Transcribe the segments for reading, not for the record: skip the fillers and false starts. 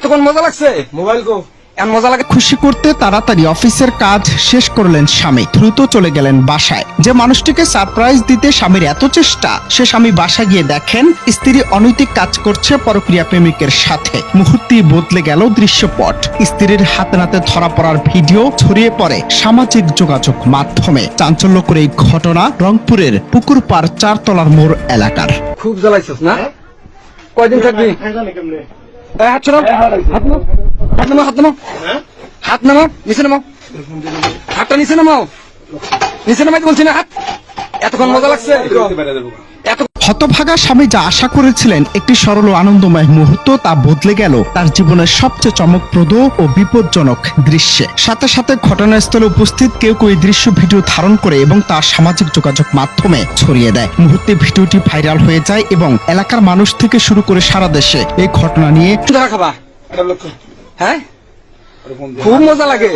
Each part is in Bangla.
এতক্ষণ মজা লাগছে মোবাইল কো মজা লাগে। খুশি করতে তাড়াতাড়ি অফিসের কাজ শেষ করলেন স্বামী, দ্রুত চলে গেলেন বাসায়। যে মানুষটিকে সারপ্রাইজ দিতে স্বামীর এত চেষ্টা, সে স্বামী বাসা গিয়ে দেখেন স্ত্রী অনৈতিক কাজ করছে পরক্রিয়া প্রেমিকের সাথে। মুহূর্তেই বদলে গেল দৃশ্যপট। স্ত্রীর হাতে নাতে ধরা পড়ার ভিডিও ছড়িয়ে পড়ে সামাজিক যোগাযোগ মাধ্যমে। চাঞ্চল্যকর এই ঘটনা রংপুরের পুকুরপাড় 4 তলার মোড় এলাকার। খুব জ্বালাইছিস না? কয়দিন থাকবি? হাত ছড়াও, হাত নামাও, হাত নামাও, হাত নামাও, হাত নামাও, নিচে নামাও, হাতটা নিচে নামাও, নিচে নামাইতে বলছি না হাত। এতক্ষণ মজা লাগছে। হতভাগা স্বামী যা আশা করেছিলেন একটি সরল ও আনন্দময় মুহূর্ত, তা বদলে গেল তার জীবনের সবচেয়ে চমকপ্রদ ও বিপজ্জনক দৃশ্যে। সাথে সাথে ঘটনাস্থলে উপস্থিত কেউ কেউ এই দৃশ্য ভিডিও ধারণ করে এবং তা সামাজিক যোগাযোগ মাধ্যমে ছড়িয়ে দেয়। মুহূর্তে ভিডিওটি ভাইরাল হয়ে যায় এবং এলাকার মানুষ থেকে শুরু করে সারা দেশে এই ঘটনা নিয়ে খাবা। হ্যাঁ, খুব মজা লাগে,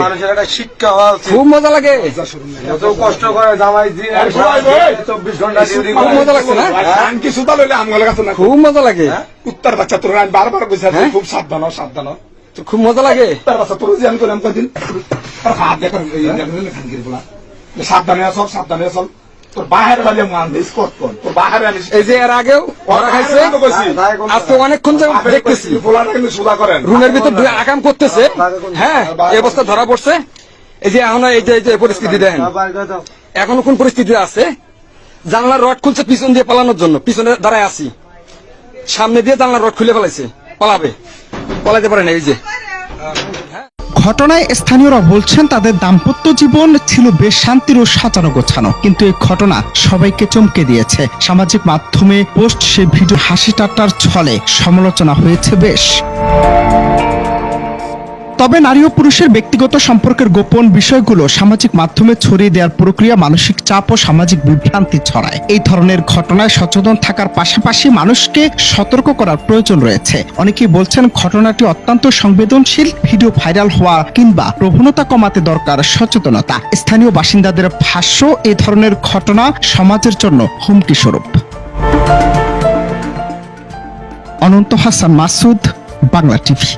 শিক্ষা খুব মজা লাগে, কষ্ট করে জামাই দিয়ে 24 ঘন্টা ডিউটি খুব মজা লাগছে না? আনকি সুতা লইলে আমগলে কাছে না, খুব মজা লাগে। উত্তর বাচ্চা তোর আমি বারবার কইছি খুব সাবধান হ, সাবধান হ। খুব মজা লাগে। উত্তর বাচ্চা তোর যে আমি কইলাম কদিন হাত দেখো খানকির বলা সাবধানে সব সাবধানে সব। তোর বাহির বাজে মান দিস কর তোর বাহির আমি এই যে এর আগেও ওরা খাইছে, আজকে অনেকক্ষণ দেখতেছি বলাটা কিন্তু সুদা করেন রুমের ভিতর আকাম করতেছে। হ্যাঁ, এই অবস্থা ধরা পড়ছে। এই যে এখন এই যে পরিস্থিতি দেখেন, এখনো কোন পরিস্থিতি আছে? জানলার রড খুলছে পিছন দিয়ে পালানোর জন্য, পিছনে দাঁড়ায় আছি, সামনে দিয়ে জানলার রড খুলে ফেলাইছে, পালাইতে পারে না। এই যে ঘটনায় স্থানীয়রা বলছেন তাদের দাম্পত্য জীবন ছিল বেশ শান্তির ও সাজানো গোছানো, কিন্তু এই ঘটনা সবাইকে চমকে দিয়েছে। সামাজিক মাধ্যমে পোস্ট সেই ভিডিও হাসি ঠাট্টার ছলে সমালোচনা হয়েছে বেশ। তবে নারী ও পুরুষের ব্যক্তিগত সম্পর্কের গোপন বিষয়গুলো সামাজিক মাধ্যমে ছড়িয়ে দেওয়ার প্রক্রিয়া মানসিক চাপ ও সামাজিক বিভ্রান্তি ছড়ায়। এই ধরনের ঘটনায় সচেতন থাকার পাশাপাশি মানুষকে সতর্ক করার প্রয়োজন রয়েছে। অনেকেই বলছেন ঘটনাটি অত্যন্ত সংবেদনশীল, ভিডিও ভাইরাল হওয়া কিংবা প্রবণতা কমাতে দরকার সচেতনতা। স্থানীয় বাসিন্দাদের ভাষ্য, এই ধরনের ঘটনা সমাজের জন্য হুমকি স্বরূপ। অনন্ত হাসান মাসুদ, বাংলা টিভি।